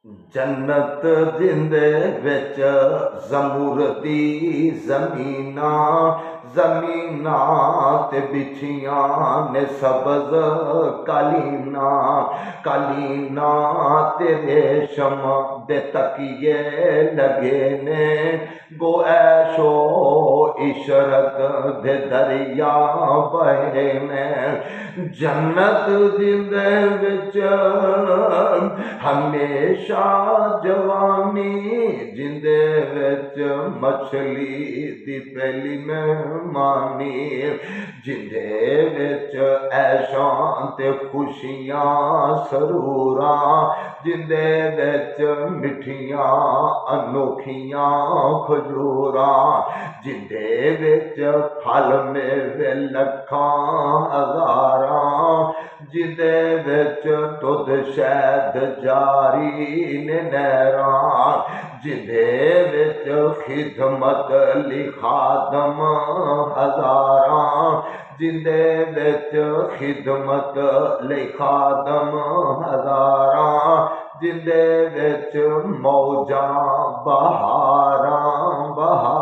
जन्नत जिंदे विच ज़मूर दी ज़मीना ज़मीना ते बिछियां ने सब्ज़ कालीना कालीना ते रेशम दे तकिए लगे ने गो ऐशो इशरत दे दरिया बहे ने जन्नत जिंदे विच हमेशा जवानी जिंदे विच मछली दी पहली मेहमानी जिंदे विच ऐशां ते खुशियां सरूरां जिंदे विच मिठियां अनोखियां खजूरां जिंदे विच फल मेवे लखां हज़ारां जिंदे विच दुध शहद जारी ने नहरां जिंदे विच खिदमत लिखादम हज़ारां जिंदे विच खिदमत लिखादम हज़ारां जिंदे विच मौजां बहारां बहारां